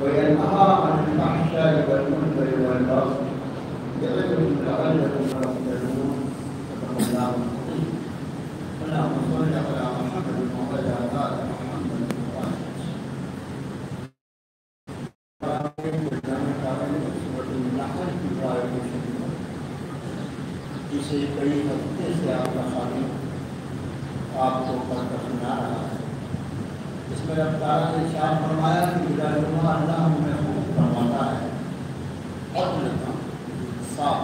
وينهى عن الفحشاء والمنكر والبغي يعظكم لعلكم تذكرون. اللهم صل على محمد وعلى آل محمد جسے کئی ہفتے سے آپ کا خالی آپ کو پڑھ کر سنا رہا ہے. اس میں رب تعالیٰ نے ارشاد فرمایا کہ اللہ ہمیں خوب فرماتا ہے عدل کا، انصاف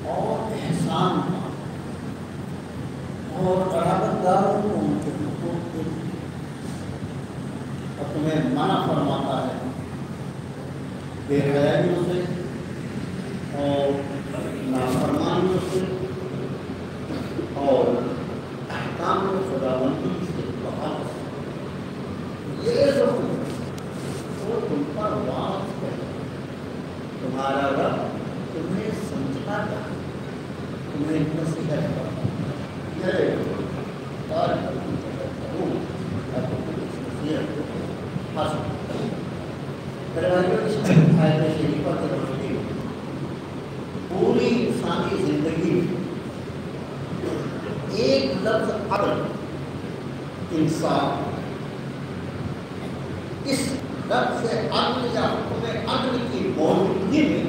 اور احسان کا، اور قرابت داروں کو ان کے حقوق کے، اور تمہیں منع فرماتا ہے بے حیائیوں سے اور نافرمانیوں سے اور احکام خداوندی سے بغاوت سے. یہ جو وہ تم پر واضح ہے، تمہارا رب تمہیں سمجھاتا ہے، تمہیں نصیحت کرتا ہے. پوری انسانی زندگی ایک لفظ عدل، انصاف، اس لفظ عدل یا حکم عدل کی موجودگی میں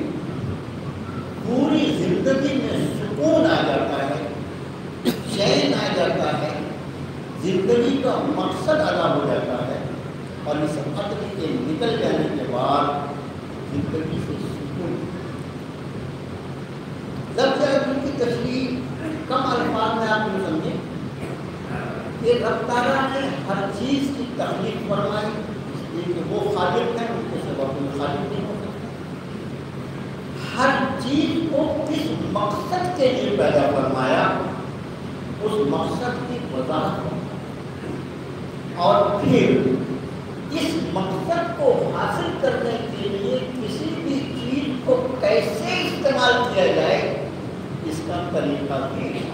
پوری زندگی میں سکون آ جاتا ہے، چین آ جاتا ہے، زندگی کا مقصد ادا ہو جاتا ہے، اور اس عدل کے نکل جانے کے بعد زندگی سے سکون. لفظ عدل کی تشریح کم الفاظ میں آپ نے سمجھے کہ رب تعالیٰ نے ہر چیز کی تخلیق فرمائی، اس لیے کہ وہ خالق ہیں، ان کے سوا کوئی خالق نہیں ہو سکتا. ہر چیز کو کس مقصد کے لیے پیدا فرمایا، اس مقصد کی وضاحت فرمائی، اور پھر اس مقصد کو حاصل کرنے کے لیے کسی بھی چیز کو کیسے استعمال کیا جائے اس کا طریقہ بھی ہے.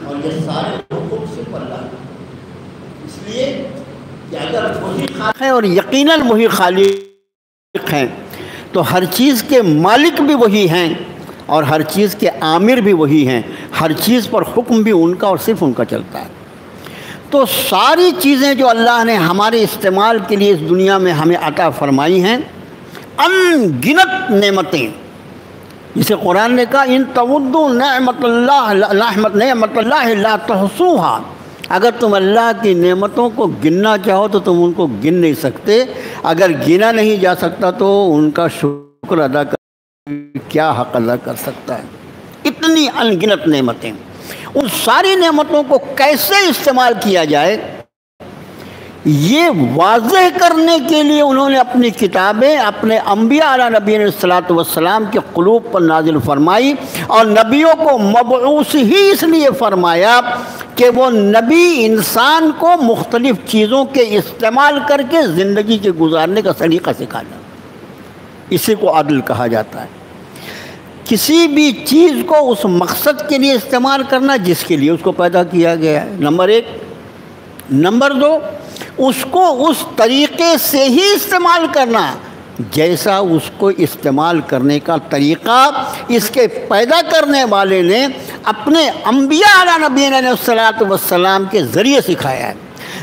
اور یہ سارے حکم صرف اللہ ہے. اس لیے کہ اگر وہی خالق ہے اور یقیناً وہی خالق ہیں تو ہر چیز کے مالک بھی وہی ہیں اور ہر چیز کے آمر بھی وہی ہیں. ہر چیز پر حکم بھی ان کا اور صرف ان کا چلتا ہے. تو ساری چیزیں جو اللہ نے ہمارے استعمال کے لیے اس دنیا میں ہمیں عطا فرمائی ہیں، ان گنت نعمتیں، جسے قرآن نے کہا ان تعدوا نعمت اللہ لا تحصوها، اگر تم اللہ کی نعمتوں کو گننا چاہو تو تم ان کو گن نہیں سکتے. اگر گنا نہیں جا سکتا تو ان کا شکر ادا کر کیا حق ادا کر سکتا ہے. اتنی ان گنت نعمتیں، ان ساری نعمتوں کو کیسے استعمال کیا جائے یہ واضح کرنے کے لیے انہوں نے اپنی کتابیں اپنے انبیاء علیہ نبینا الصلاۃ والسلام کے قلوب پر نازل فرمائی، اور نبیوں کو مبعوث ہی اس لیے فرمایا کہ وہ نبی انسان کو مختلف چیزوں کے استعمال کر کے زندگی کے گزارنے کا سلیقہ سکھانا. اسی کو عدل کہا جاتا ہے. کسی بھی چیز کو اس مقصد کے لیے استعمال کرنا جس کے لیے اس کو پیدا کیا گیا ہے، نمبر ایک. نمبر دو، اس کو اس طریقے سے ہی استعمال کرنا جیسا اس کو استعمال کرنے کا طریقہ اس کے پیدا کرنے والے نے اپنے انبیاء علیہ نبینا علیہ الصلاۃ والسلام کے ذریعے سکھایا ہے.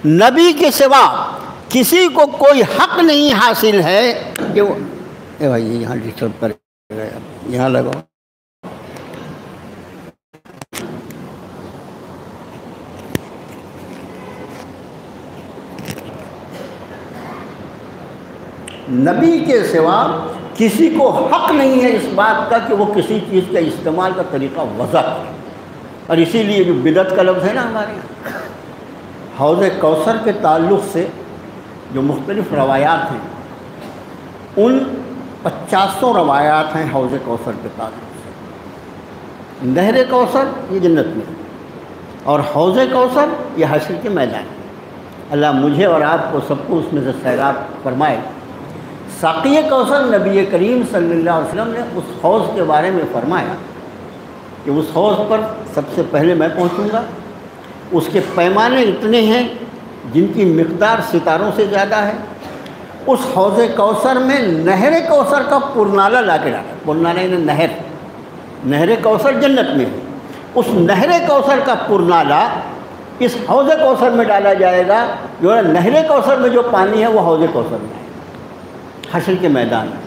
نبی کے سوا کسی کو کوئی حق نہیں حاصل ہے کہ وہ بھائی یہاں ڈسٹرب کرے گا، یہاں لگاؤ. نبی کے سوا کسی کو حق نہیں ہے اس بات کا کہ وہ کسی چیز کے استعمال کا طریقہ وضع کرے. اور اسی لیے جو بدعت کا لفظ ہے نا ہمارے یہاں، حوض کوثر کے تعلق سے جو مختلف روایات ہیں، ان 50 روایات ہیں حوض کوثر کے تعلق سے. نہر کوثر یہ جنت میں، اور حوض کوثر یہ حشر کے میدان. اللہ مجھے اور آپ کو سب کو اس میں سے سیراب فرمائے. ساقی کوثر نبی کریم صلی اللہ علیہ وسلم نے اس حوض کے بارے میں فرمایا کہ اس حوض پر سب سے پہلے میں پہنچوں گا. اس کے پیمانے اتنے ہیں جن کی مقدار ستاروں سے زیادہ ہے، اس حوض کوثر میں نہر کوثر کا پرنالہ لا کے ڈالا. پرنالہ یعنی نہر کوثر جنت میں ہے. اس نہر کوثر کا پرنالہ اس حوض کوثر میں ڈالا جائے گا. جو ہے نہر کوثر میں جو پانی ہے وہ حوض کوثر میں ہے حشر کے میدان میں.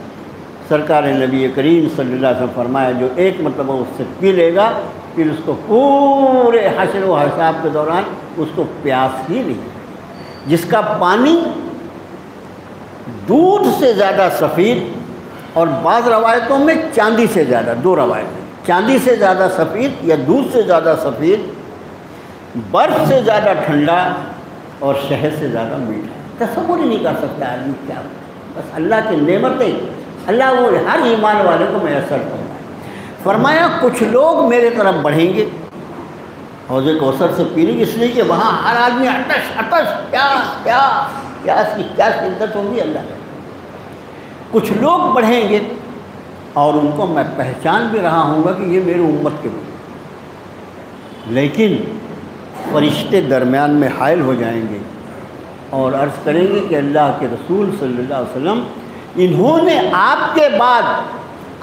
سرکار نبی کریم صلی اللہ علیہ وسلم فرمایا جو ایک مرتبہ اس سے پی لے گا پھر اس کو پورے حشر و حساب کے دوران اس کو پیاس ہی نہیں. جس کا پانی دودھ سے زیادہ سفید اور بعض روایتوں میں چاندی سے زیادہ، 2 روایتیں، چاندی سے زیادہ سفید یا دودھ سے زیادہ سفید، برف سے زیادہ ٹھنڈا اور شہد سے زیادہ میٹھا. تصور ہی نہیں کر سکتا آدمی کیا. بس اللہ کی نعمتیں اللہ وہ ہر ایمان والے کو میسر فرمائے. فرمایا کچھ لوگ میرے طرف بڑھیں گے حوض کوثر سے پینے کی، اس لیے کہ وہاں ہر آدمی عطش پیاس کی کیا شدت ہوگی اللہ کا. کچھ لوگ بڑھیں گے اور ان کو میں پہچان بھی رہا ہوں گا کہ یہ میری امت کے لوگ، لیکن فرشتے درمیان میں حائل ہو جائیں گے اور عرض کریں گے کہ اللہ کے رسول صلی اللہ علیہ وسلم انہوں نے آپ کے بعد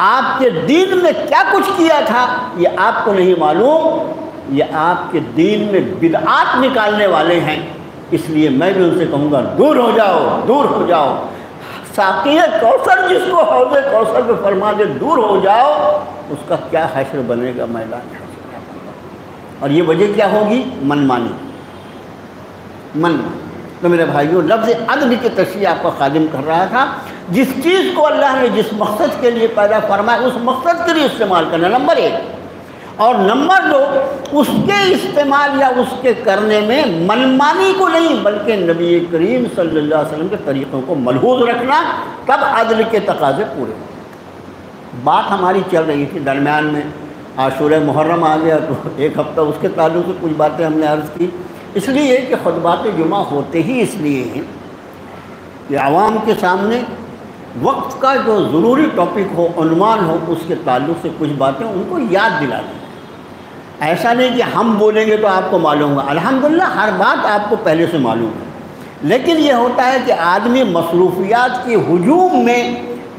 آپ کے دین میں کیا کچھ کیا تھا یہ آپ کو نہیں معلوم. یہ آپ کے دین میں بدعات نکالنے والے ہیں، اس لیے میں بھی ان سے کہوں گا دور ہو جاؤ، دور ہو جاؤ. ساقی کوثر جس کو حوض کوثر پہ فرما دے دور ہو جاؤ، اس کا کیا حشر بنے گا میدان حشر. اور یہ وجہ کیا ہوگی؟ منمانی. تو میرے بھائیوں لفظ عدل کی تشریح آپ کا خادم کر رہا تھا. جس چیز کو اللہ نے جس مقصد کے لیے پیدا فرمایا اس مقصد کے لیے استعمال کرنا نمبر 1، اور نمبر 2 اس کے استعمال یا اس کے کرنے میں منمانی کو نہیں بلکہ نبی کریم صلی اللہ علیہ وسلم کے طریقوں کو ملحوظ رکھنا، تب عدل کے تقاضے پورے. بات ہماری چل رہی تھی درمیان میں عاشورہ محرم آ گیا تو ایک ہفتہ اس کے تعلق سے کچھ باتیں ہم نے عرض کی. اس لیے کہ خطبات جمعہ ہوتے ہی اس لیے ہیں کہ عوام کے سامنے وقت کا جو ضروری ٹاپک ہو، عنوان ہو، اس کے تعلق سے کچھ باتیں ان کو یاد دلا دیں. ایسا نہیں کہ ہم بولیں گے تو آپ کو معلوم ہوگا. الحمدللہ ہر بات آپ کو پہلے سے معلوم ہے، لیکن یہ ہوتا ہے کہ آدمی مصروفیات کی ہجوم میں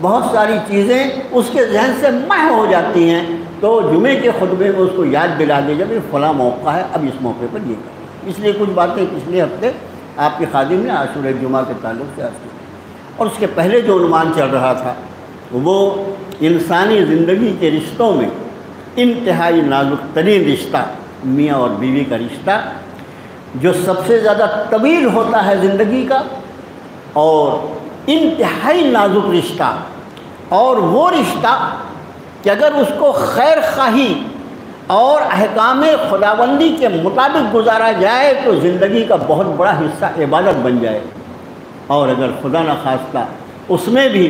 بہت ساری چیزیں اس کے ذہن سے محو ہو جاتی ہیں، تو جمعے کے خطبے میں اس کو یاد دلا دے جب یہ فلاں موقع ہے، اب اس موقع پر یہ کریں. اس لیے کچھ باتیں پچھلے ہفتے آپ کے خادم نے عاشورہ جمعہ کے تعلق سے عرض کی. اور اس کے پہلے جو عنوان چل رہا تھا وہ انسانی زندگی کے رشتوں میں انتہائی نازک ترین رشتہ میاں اور بیوی کا رشتہ، جو سب سے زیادہ طویل ہوتا ہے زندگی کا اور انتہائی نازک رشتہ، اور وہ رشتہ کہ اگر اس کو خیر خواہی اور احکام خداوندی کے مطابق گزارا جائے تو زندگی کا بہت بڑا حصہ عبادت بن جائے، اور اگر خدا نخواستہ اس میں بھی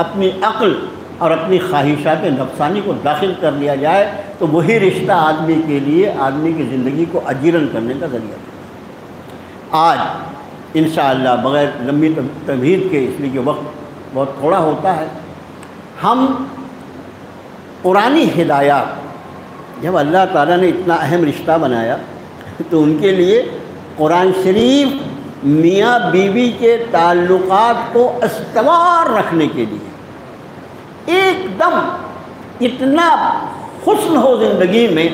اپنی عقل اور اپنی خواہشات نفسانی کو داخل کر لیا جائے تو وہی رشتہ آدمی کے لیے آدمی کی زندگی کو اجیرن کرنے کا ذریعہ ہے. آج انشاءاللہ بغیر لمبی تمہید کے، اس لیے کہ وقت بہت تھوڑا ہوتا ہے، ہم قرآنی ہدایات جب اللہ تعالیٰ نے اتنا اہم رشتہ بنایا تو ان کے لیے قرآن شریف میاں بیوی کے تعلقات کو استوار رکھنے کے لیے ایک دم اتنا حسن ہو زندگی میں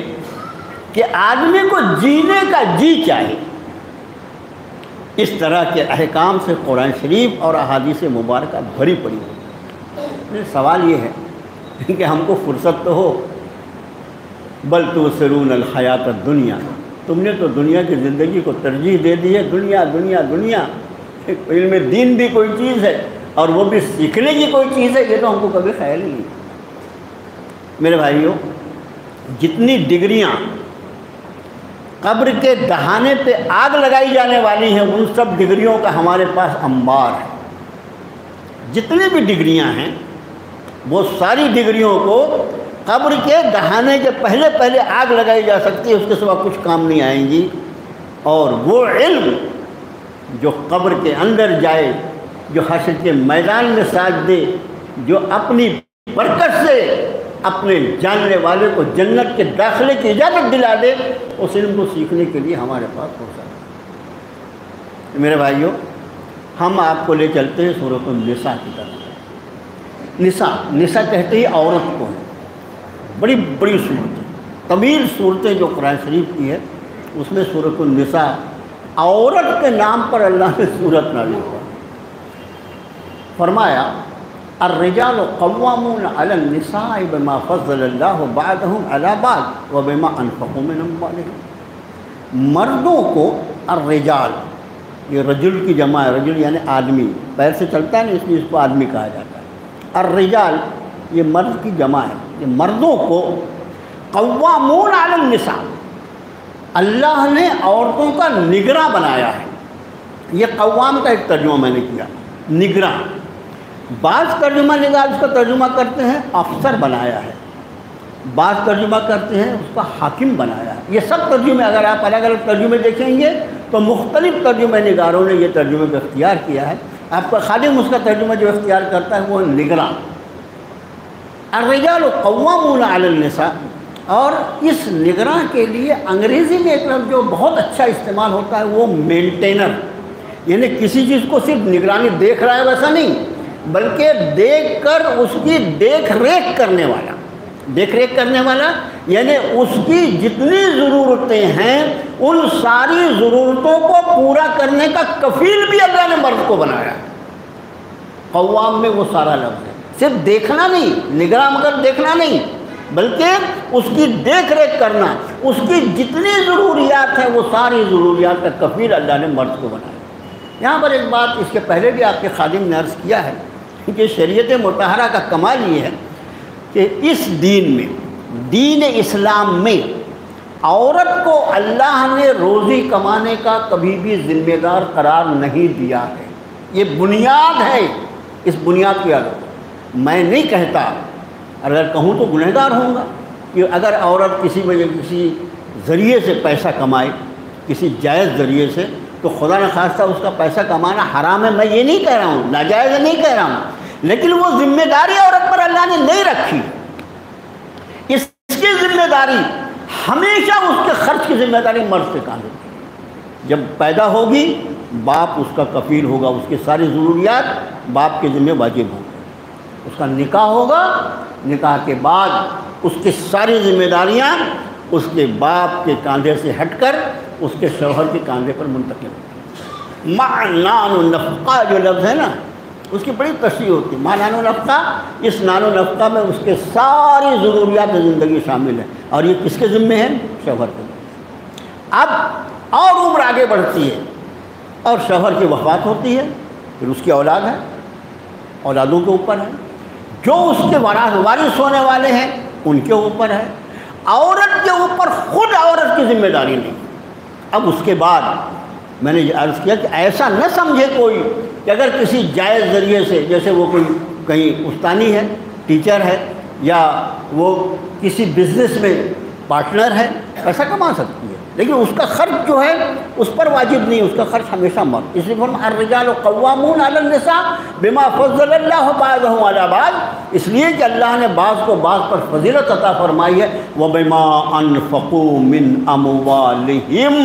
کہ آدمی کو جینے کا جی چاہے، اس طرح کے احکام سے قرآن شریف اور احادیث مبارکہ بھری پڑی ہے. سوال یہ ہے کہ ہم کو فرصت تو ہو، بل تؤثرون الحیات الدنیا، تم نے تو دنیا کی زندگی کو ترجیح دے دی ہے. دنیا دنیا دنیا، علم دین بھی کوئی چیز ہے اور وہ بھی سیکھنے کی کوئی چیز ہے، یہ تو ہم کو کبھی خیال ہی نہیں. میرے بھائیوں، جتنی ڈگریاں قبر کے دہانے پہ آگ لگائی جانے والی ہیں ان سب ڈگریوں کا ہمارے پاس انبار ہے. جتنی بھی ڈگریاں ہیں وہ ساری ڈگریوں کو قبر کے دہانے کے پہلے آگ لگائی جا سکتی ہے، اس کے سوا کچھ کام نہیں آئیں گی. اور وہ علم جو قبر کے اندر جائے، جو حشر کے میدان میں ساتھ دے، جو اپنی برکت سے اپنے جاننے والے کو جنت کے داخلے کی اجازت دلا دے، اس علم کو سیکھنے کے لیے ہمارے پاس ہو سکتا ہے. میرے بھائیوں، ہم آپ کو لے چلتے ہیں سورۃ النساء کی طرف۔ نساء کہتے ہی عورت کو ہے، بڑی بڑی صورتیں، طویل صورتیں جو قرآن شریف کی ہے، اس میں سورۃ النساء عورت کے نام پر اللہ نے صورت نازل کیا۔ فرمایا الرجال قوامون علی النساء بما فضل اللہ بعضهم علی بعض وبما انفقوا من اموالهم۔ مردوں کو الرجال، یہ رجل کی جمع ہے، رجل یعنی آدمی، پیر سے چلتا ہے نا اس لیے اس کو آدمی کہا جاتا ہے۔ الرجال یہ مرد کی جمع ہے، یہ مردوں کو قوامون علی النساء، اللہ نے عورتوں کا نگراں بنایا ہے۔ یہ قوام کا ایک ترجمہ میں نے کیا، نگراں۔ بعض ترجمہ نگار اس کا ترجمہ کرتے ہیں افسر بنایا ہے، بعض ترجمہ کرتے ہیں اس کا حاکم بنایا ہے۔ یہ سب ترجمے اگر آپ الگ الگ ترجمے دیکھیں گے تو مختلف ترجمہ نگاروں نے یہ ترجمے کو اختیار کیا ہے۔ آپ کا خادم اس کا ترجمہ جو اختیار کرتا ہے وہ نگراں۔ الرجال قوامون علی النساء، اور اس نگراں کے لیے انگریزی میں ایک لفظ جو بہت اچھا استعمال ہوتا ہے وہ مینٹینر، یعنی کسی چیز کو صرف نگرانی دیکھ رہا ہے ویسا نہیں، بلکہ دیکھ کر اس کی دیکھ ریکھ کرنے والا۔ دیکھ ریکھ کرنے والا یعنی اس کی جتنی ضرورتیں ہیں ان ساری ضرورتوں کو پورا کرنے کا کفیل بھی اللہ نے مرد کو بنایا۔ قوام میں وہ سارا لفظ ہے، صرف دیکھنا نہیں، نگراں مگر دیکھنا نہیں، بلکہ اس کی دیکھ ریکھ کرنا، اس کی جتنی ضروریات ہیں وہ ساری ضروریات کا کفیل اللہ نے مرد کو بنایا۔ یہاں پر ایک بات اس کے پہلے بھی آپ کے خادم نے عرض کیا ہے کہ شریعت مطہرہ کا کمال یہ ہے کہ اس دین میں، دین اسلام میں، عورت کو اللہ نے روزی کمانے کا کبھی بھی ذمہ دار قرار نہیں دیا ہے۔ یہ بنیاد ہے، اس بنیاد کی عادت میں نہیں کہتا، اگر کہوں تو گنہگار ہوں گا کہ اگر عورت کسی وجہ کسی ذریعے سے پیسہ کمائے، کسی جائز ذریعے سے، تو خدا نخواستہ اس کا پیسہ کمانا حرام ہے، میں یہ نہیں کہہ رہا ہوں، ناجائز نہیں کہہ رہا ہوں، لیکن وہ ذمہ داری عورت پر اللہ نے نہیں رکھی۔ اس کی ذمہ داری ہمیشہ، اس کے خرچ کی ذمہ داری مرد سے کام ہوتی ہے۔ جب پیدا ہوگی باپ اس کا کفیل ہوگا، اس کی ساری ضروریات باپ کے ذمہ واجب ہوں گے۔ اس کا نکاح ہوگا، نکاح کے بعد اس کی ساری ذمہ داریاں اس کے باپ کے کاندھے سے ہٹ کر اس کے شوہر کے کاندھے پر منتقل ہوتی ہے۔ نان و نفقہ جو لفظ ہے نا، اس کی بڑی تشریح ہوتی ہے۔ نان و نفقہ، اس نان و نفقہ میں اس کے ساری ضروریات زندگی شامل ہے، اور یہ کس کے ذمے ہے؟ شوہر کے ذمے۔ اب اور عمر آگے بڑھتی ہے اور شوہر کی وفات ہوتی ہے، پھر اس کی اولاد ہے، اولادوں کے اوپر ہے، جو اس کے وارث ہونے والے ہیں ان کے اوپر ہے۔ عورت کے اوپر خود عورت کی ذمہ داری نہیں۔ اب اس کے بعد میں نے یہ عرض کیا کہ ایسا نہ سمجھے کوئی کہ اگر کسی جائز ذریعے سے، جیسے وہ کوئی کہیں استانی ہے، ٹیچر ہے، یا وہ کسی بزنس میں پارٹنر ہے، پیسہ کما سکتی ہے، لیکن اس کا خرچ جو ہے اس پر واجب نہیں، اس کا خرچ ہمیشہ مرد۔ اس لیے فرمایا الرجال قوامون علی النساء بما فضل اللہ بعضهم علی بعض، اس لیے کہ اللہ نے بعض کو بعض پر فضیلت عطا فرمائی ہے، وبما انفقوا من اموالہم،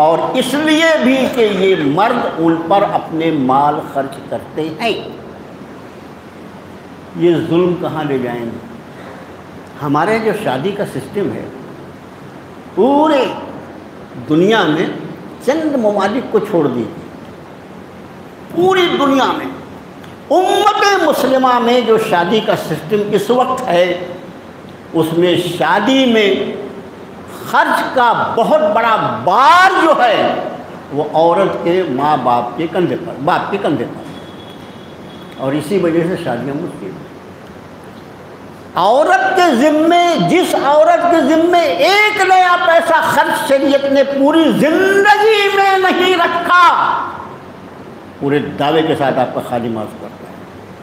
اور اس لیے بھی کہ یہ مرد ان پر اپنے مال خرچ کرتے ہیں۔ یہ ظلم کہاں لے جائیں گے؟ ہمارے جو شادی کا سسٹم ہے پورے دنیا میں چند ممالک کو چھوڑ دیجیے، پوری دنیا میں امت مسلمہ میں جو شادی کا سسٹم اس وقت ہے، اس میں شادی میں خرچ کا بہت بڑا بار جو ہے وہ عورت کے ماں باپ کے کندھے پر، باپ کے کندھے پر، اور اسی وجہ سے شادیاں مشکل ہیں۔ عورت کے ذمے، جس عورت کے ذمے ایک نیا پیسہ خرچ شریعت نے پوری زندگی میں نہیں رکھا، پورے دعوے کے ساتھ آپ کا خادم عرض کرتا ہے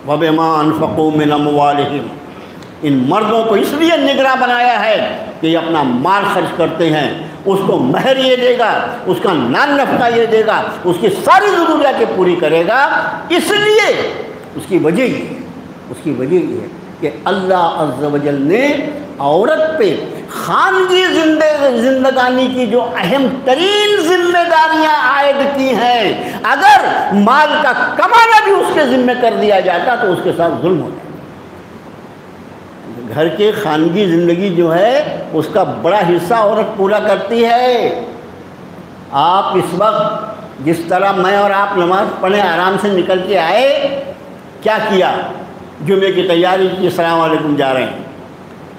وَبِمَا أَنفَقُوا مِنْ أَمْوَالِهِمْ، ان مردوں کو اس لیے نگراں بنایا ہے کہ یہ اپنا مال خرچ کرتے ہیں، اس کو مہر یہ دے گا، اس کا نان نفقہ یہ دے گا، اس کی ساری ضروریات پوری کرے گا۔ اس لیے اس کی وجہ یہ ہے کہ اللہ عز و جل نے عورت پہ خاندی زندگانی کی جو اہم ترین ذمہ داریاں عائد کی ہیں، اگر مال کا کمانا بھی اس کے ذمہ کر دیا جاتا تو اس کے ساتھ ظلم ہوتا۔ گھر کے خانگی زندگی جو ہے اس کا بڑا حصہ عورت پورا کرتی ہے۔ آپ اس وقت جس طرح میں اور آپ نماز پڑھیں آرام سے نکل کے آئے، کیا کیا؟ جمعے کی تیاری کی، السلام علیکم جا رہے ہیں،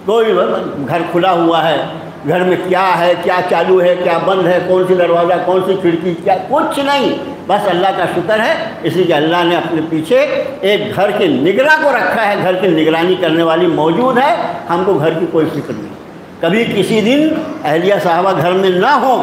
کوئی گھر کھلا ہوا ہے، گھر میں کیا ہے، کیا چالو ہے، کیا بند ہے، کون سی دروازہ، کون سی کھڑکی، کیا کچھ نہیں، بس اللہ کا شکر ہے اس لیے کہ اللہ نے اپنے پیچھے ایک گھر کے نگراں کو رکھا ہے، گھر کی نگرانی کرنے والی موجود ہے، ہم کو گھر کی کوئی فکر نہیں۔ کبھی کسی دن اہلیہ صاحبہ گھر میں نہ ہو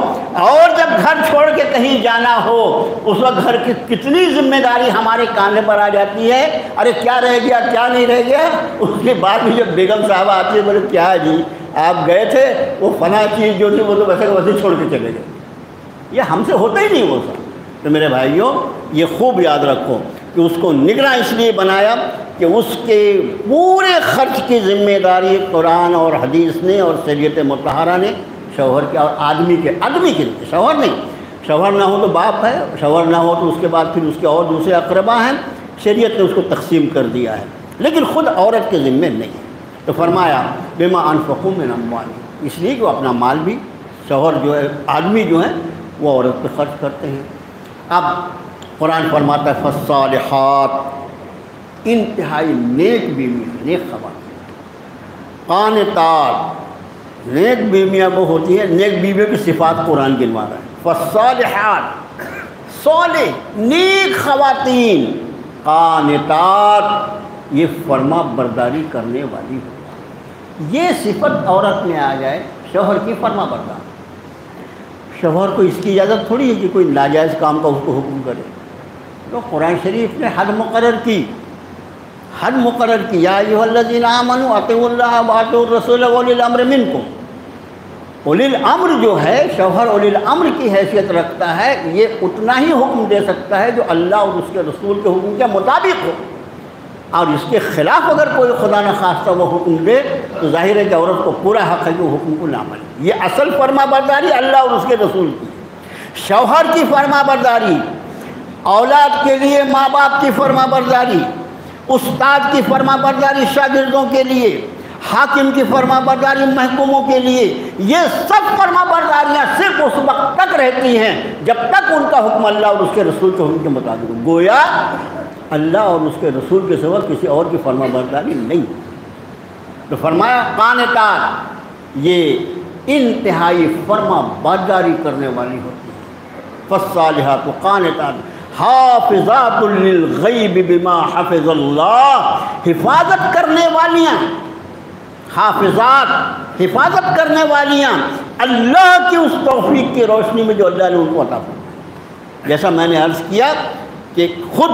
اور جب گھر چھوڑ کے کہیں جانا ہو اس وقت گھر کی کتنی ذمہ داری ہمارے کاندھے پر آ جاتی ہے، ارے کیا رہ گیا، کیا نہیں رہ گیا۔ اس کے بعد بھی جب بیگم صاحبہ آتی ہے، بولے کیا جی آپ گئے تھے، وہ فلاں چیز جو تھی وہ تو ویسے ویسے چھوڑ کے چلے گئے، یہ ہم سے ہوتا ہی نہیں وہ سب۔ تو میرے بھائیوں یہ خوب یاد رکھو کہ اس کو نگراں اس لیے بنایا کہ اس کے پورے خرچ کی ذمہ داری قرآن اور حدیث نے اور شریعت مطہرہ نے شوہر کے اور آدمی کے لیے، شوہر نہیں، شوہر نہ ہو تو باپ ہے، شوہر نہ ہو تو اس کے بعد پھر اس کے اور دوسرے اقربا ہیں، شریعت نے اس کو تقسیم کر دیا ہے، لیکن خود عورت کے ذمے نہیں۔ تو فرمایا بما انفقوا من اموالہم، اس لیے کہ وہ اپنا مال بھی شوہر جو ہے، آدمی جو ہے وہ عورت پہ خرچ کرتے ہیں۔ اب قرآن فرماتا ہے فالصالحات، انتہائی نیک بیوی، نیک خواتین، قانتات، نیک بیویاں وہ ہوتی ہیں، نیک بیویوں کی صفات قرآن گنوا رہا ہے۔ فالصالحات، صالح نیک خواتین، قانتات یہ فرما برداری کرنے والی ہو۔ یہ صفت عورت میں آ جائے، شوہر کی فرما بردار، شوہر کو اس کی اجازت تھوڑی ہے کہ کوئی ناجائز کام کا اس کو حکم کرے۔ تو قرآن شریف نے حد مقرر کی، حد مقرر کی، یا ایھا الذین آمنوا اطیعوا اللہ واطیعوا الرسول واولی الامر منکم۔ اولی الامر جو ہے، شوہر اولی الامر کی حیثیت رکھتا ہے، یہ اتنا ہی حکم دے سکتا ہے جو اللہ اور اس کے رسول کے حکم کے مطابق ہو، اور اس کے خلاف اگر کوئی خدا نخواستہ وہ حکم دے تو ظاہر ہے کہ عورت کو پورا حق ہے کہ وہ حکم کو نہ مانے۔ یہ اصل فرما برداری اللہ اور اس کے رسول کی۔ شوہر کی فرما برداری، اولاد کے لیے ماں باپ کی فرما برداری، استاد کی فرما برداری شاگردوں کے لیے، حاکم کی فرما برداری محکوموں کے لیے، یہ سب فرما برداریاں صرف اس وقت تک رہتی ہیں جب تک ان کا حکم اللہ اور اس کے رسول کے حکم کے مطابق ہو۔ گویا اللہ اور اس کے رسول کے سوا کسی اور کی فرما برداری نہیں۔ تو فرمایا قانتات یہ انتہائی فرما برداری کرنے والی ہوتی ہے۔ فالصالحات قانتات حافظات للغیب بما حفظ اللہ، حفاظت کرنے والیاں، حافظات حفاظت کرنے والیاں اللہ کی اس توفیق کی روشنی میں جو اللہ نے ان کو عطا فرمایا۔ جیسا میں نے عرض کیا کہ خود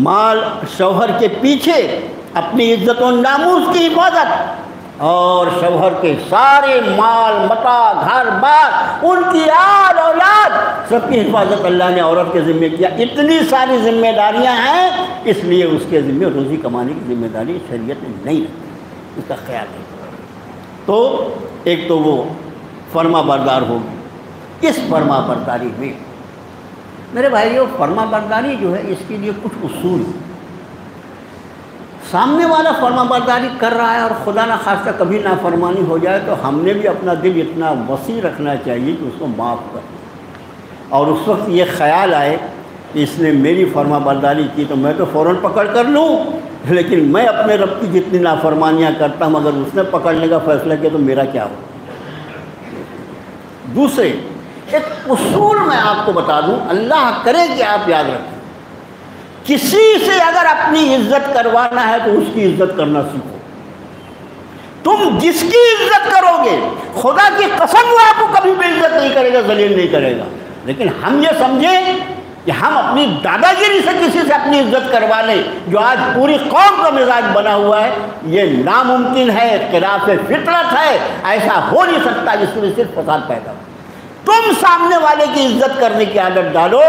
مال شوہر کے پیچھے اپنی عزت و ناموس کی حفاظت، اور شوہر کے سارے مال متاع، گھر بار، ان کی آل اولاد، سب کی حفاظت اللہ نے عورت کے ذمہ کیا۔ اتنی ساری ذمہ داریاں ہیں، اس لیے اس کے ذمہ روزی کمانے کی ذمہ داری شریعت نے نہیں رکھی، اس کا خیال ہے۔ تو ایک تو وہ فرما بردار ہوگی۔ اس فرما برداری میں میرے بھائیو فرما برداری جو ہے اس کے لیے کچھ اصول ہیں۔ سامنے والا فرما برداری کر رہا ہے اور خدا نہ خواستہ کبھی نافرمانی ہو جائے تو ہم نے بھی اپنا دل اتنا وسیع رکھنا چاہیے کہ اس کو معاف کر دیں، اور اس وقت یہ خیال آئے کہ اس نے میری فرما برداری کی تو میں تو فوراً پکڑ کر لوں، لیکن میں اپنے رب کی جتنی نافرمانیاں کرتا ہوں اگر اس نے پکڑنے کا فیصلہ کیا تو میرا کیا ہو۔ دوسرے ایک اصول میں آپ کو بتا دوں، اللہ کرے کہ آپ یاد رکھیں، کسی سے اگر اپنی عزت کروانا ہے تو اس کی عزت کرنا سیکھو۔ تم جس کی عزت کرو گے خدا کی قسم وہ آپ کو کبھی بھی عزت نہیں کرے گا، ذلیل نہیں کرے گا، لیکن ہم یہ سمجھیں کہ ہم اپنی دادا گیری سے کسی سے اپنی عزت کروا لیں، جو آج پوری قوم کا مزاج بنا ہوا ہے، یہ ناممکن ہے، خلاف فطرت ہے، ایسا ہو نہیں سکتا، جس میں صرف فساد پیدا ہو۔ تم سامنے والے کی عزت کرنے کی عادت ڈالو،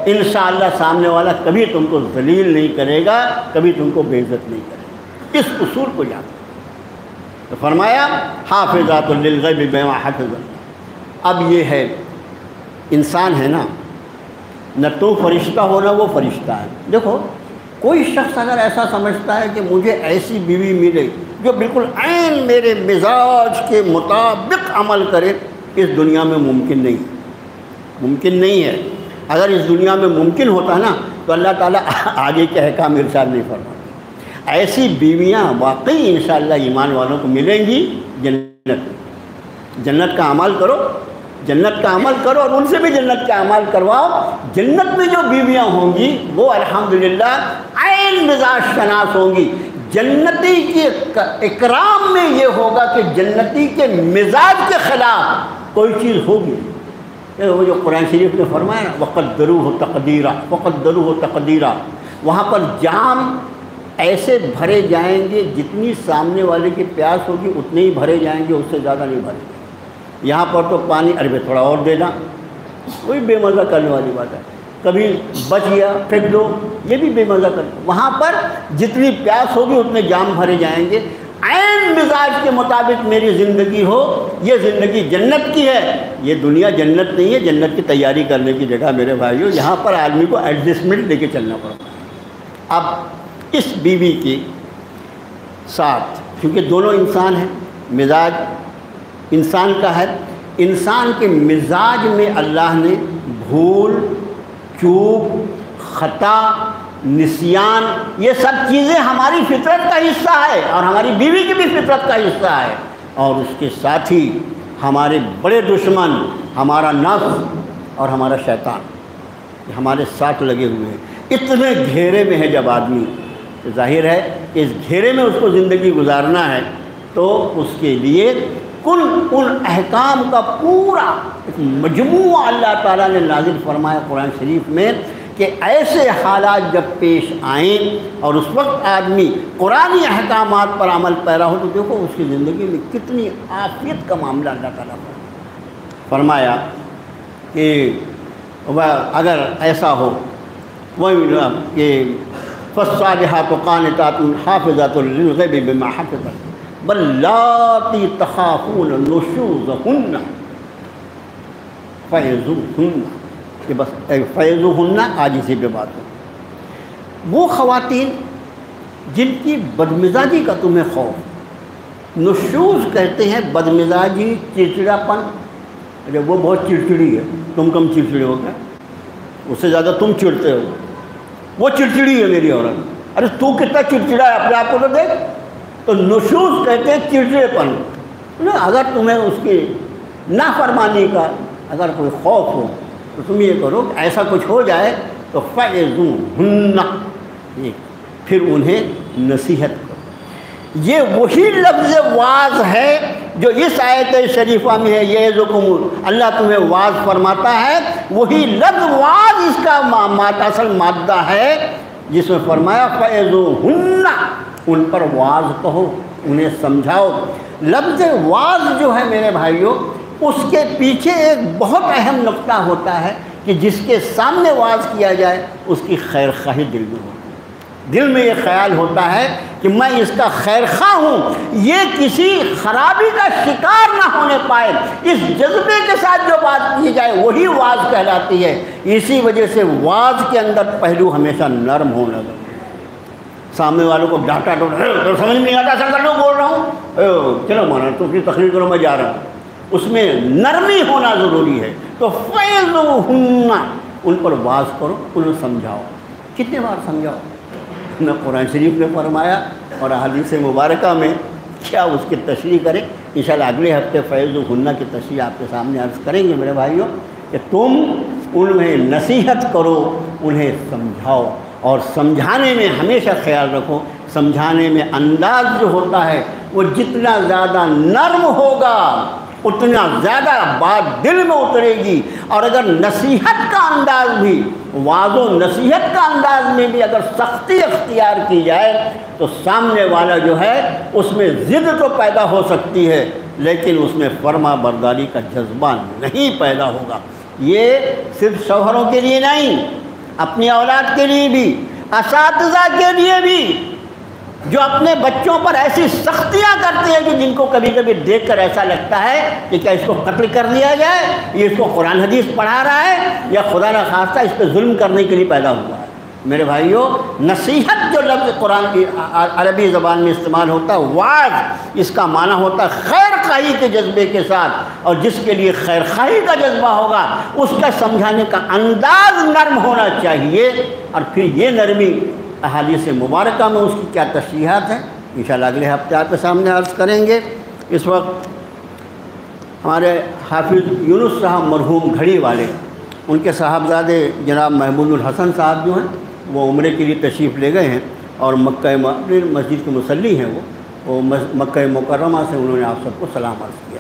انشاءاللہ سامنے والا کبھی تم کو ذلیل نہیں کرے گا، کبھی تم کو بے عزت نہیں کرے گا۔ اس اصول کو یاد رکھو۔ تو فرمایا حافظات للغیب بما حفظ اللہ۔ اب یہ ہے انسان ہے نا، نہ تو فرشتہ ہو نہ وہ فرشتہ ہے۔ دیکھو کوئی شخص اگر ایسا سمجھتا ہے کہ مجھے ایسی بیوی ملے جو بالکل عین میرے مزاج کے مطابق عمل کرے، اس دنیا میں ممکن نہیں ہے۔ اگر اس دنیا میں ممکن ہوتا نا تو اللہ تعالیٰ آگے کے احکام ارشاد نہیں فرماتا۔ ایسی بیویاں واقعی انشاءاللہ ایمان والوں کو ملیں گی جنت کا عمل کرو اور ان سے بھی جنت کا عمل کرواؤ۔ جنت میں جو بیویاں ہوں گی وہ الحمدللہ عین مزاج شناس ہوں گی۔ جنتی کے اکرام میں یہ ہوگا کہ جنتی کے مزاج کے خلاف کوئی چیز ہوگی۔ وہ جو قرآن شریف نے فرمایا نا وَقَدَّرُوهُ تَقْدِيرًا، وہاں پر جام ایسے بھرے جائیں گے جتنی سامنے والے کی پیاس ہوگی اتنے ہی بھرے جائیں گے، اس سے زیادہ نہیں بھرے گے۔ یہاں پر تو پانی ارے تھوڑا اور دینا، وہی بے مزہ کرنے والی بات ہے، کبھی بچ گیا پھینک دو، یہ بھی بے مزہ کرنا۔ وہاں پر جتنی پیاس ہوگی اتنے جام بھرے جائیں گے۔ عین مزاج کے مطابق میری زندگی ہو، یہ زندگی جنت کی ہے، یہ دنیا جنت نہیں ہے، جنت کی تیاری کرنے کی جگہ میرے بھائیو۔ یہاں پر آدمی کو ایڈجسٹمنٹ لے کے چلنا پڑتا ہے۔ اب اس بیوی کے ساتھ کیونکہ دونوں انسان ہیں، مزاج انسان کا ہے، انسان کے مزاج میں اللہ نے بھول، چوک، خطا، نسیان، یہ سب چیزیں ہماری فطرت کا حصہ ہے اور ہماری بیوی کی بھی فطرت کا حصہ ہے۔ اور اس کے ساتھ ہی ہمارے بڑے دشمن ہمارا نفس اور ہمارا شیطان ہمارے ساتھ لگے ہوئے ہیں۔ اتنے گھیرے میں ہے جب آدمی، تو ظاہر ہے کہ اس گھیرے میں اس کو زندگی گزارنا ہے، تو اس کے لیے ان احکام کا پورا ایک مجموعہ اللہ تعالیٰ نے نازل فرمایا قرآن شریف میں کہ ایسے حالات جب پیش آئیں اور اس وقت آدمی قرآنی احکامات پر عمل پیرا ہو تو دیکھو اس کی زندگی میں کتنی عافیت کا معاملہ اللہ تعالیٰ فرمایا کہ اگر ایسا ہو وہ کہ فالصالحات قانتات حافظات للغیب بما حفظ واللاتی تخافون نشوزہن فعظوہن، کہ بس فعظوہن آج اسی پہ بات ہو۔ وہ خواتین جن کی بدمزاجی کا تمہیں خوف، نشوز کہتے ہیں بدمزاجی، چڑچڑا پن۔ جب وہ بہت چڑچڑی ہے، تم کم چڑچڑے ہو گئے، اس سے زیادہ تم چڑتے ہو، وہ چڑچڑی ہے میری عورت، ارے تو کتنا چڑچڑا ہے اپنے آپ کو تو دیکھ۔ تو نشوز کہتے ہیں چڑچڑے پن۔ اگر تمہیں اس کی نافرمانی کا اگر کوئی خوف ہو تو تم یہ کرو کہ ایسا کچھ ہو جائے تو فعظوہن، پھر انہیں نصیحت کرو۔ یہ وہی لفظ واعظ ہے جو اس آیت شریفہ میں ہے، یعظکم، اللہ تمہیں واعظ فرماتا ہے، وہی لفظ واعظ اس کا اصل مادہ ہے جس میں فرمایا فعظوہن، ان پر واعظ کہو، انہیں سمجھاؤ۔ لفظ واعظ جو ہے میرے بھائیوں، اس کے پیچھے ایک بہت اہم نقطہ ہوتا ہے کہ جس کے سامنے واعظ کیا جائے اس کی خیر خواہی دل میں ہوتی ہے، دل میں یہ خیال ہوتا ہے کہ میں اس کا خیر خواہ ہوں، یہ کسی خرابی کا شکار نہ ہونے پائے، اس جذبے کے ساتھ جو بات کی جائے وہی واعظ کہلاتی ہے۔ اسی وجہ سے واعظ کے اندر پہلو ہمیشہ نرم ہونا لگے، سامنے والوں کو ڈانٹا تو سمجھ نہیں آتا، سر کر لو بول رہا ہوں، چلو مانا تو اپنی تقریر کرو میں جا رہا ہوں، اس میں نرمی ہونا ضروری ہے۔ تو فعظوہن، ان پر واعظ کرو، انہیں سمجھاؤ۔ کتنے بار سمجھاؤ؟ نہ قرآن شریف نے فرمایا اور احادیث مبارکہ میں کیا اس کی تشریح کریں۔ انشاءاللہ اگلے ہفتے فعظوہن کی تشریح آپ کے سامنے عرض کریں گے میرے بھائیوں، کہ تم انہیں نصیحت کرو، انہیں سمجھاؤ، اور سمجھانے میں ہمیشہ خیال رکھو، سمجھانے میں انداز جو ہوتا ہے وہ جتنا زیادہ نرم ہوگا اتنا زیادہ بات دل میں اترے گی، اور اگر نصیحت کا انداز بھی، واعظ و نصیحت کا انداز میں بھی اگر سختی اختیار کی جائے تو سامنے والا جو ہے اس میں ضد تو پیدا ہو سکتی ہے لیکن اس میں فرما برداری کا جذبہ نہیں پیدا ہوگا۔ یہ صرف شوہروں کے لیے نہیں، اپنی اولاد کے لیے بھی، اساتذہ کے لیے بھی، جو اپنے بچوں پر ایسی سختیاں کرتے ہیں کہ جن کو کبھی کبھی دیکھ کر ایسا لگتا ہے کہ کیا اس کو قتل کر دیا جائے، یہ اس کو قرآن حدیث پڑھا رہا ہے یا خدا نہ خواستہ اس پہ ظلم کرنے کے لیے پیدا ہوا ہے۔ میرے بھائیوں، نصیحت جو لفظ قرآن کی عربی زبان میں استعمال ہوتا ہے واعظ، اس کا معنی ہوتا ہے خیر خواہی کے جذبے کے ساتھ، اور جس کے لیے خیر خواہی کا جذبہ ہوگا اس کا سمجھانے کا انداز نرم ہونا چاہیے، اور پھر یہ نرمی احادیث مبارکہ میں اس کی کیا تشریحات ہیں انشاءاللہ اگلے ہفتے آپ کے سامنے عرض کریں گے۔ اس وقت ہمارے حافظ یونس صاحب مرحوم گھڑی والے، ان کے صاحبزادے جناب محمود الحسن صاحب جو ہیں وہ عمرے کے لیے تشریف لے گئے ہیں، اور مکہ مسجد کے مصلی ہیں، وہ مکہ مکرمہ سے انہوں نے آپ سب کو سلام عرض کیا۔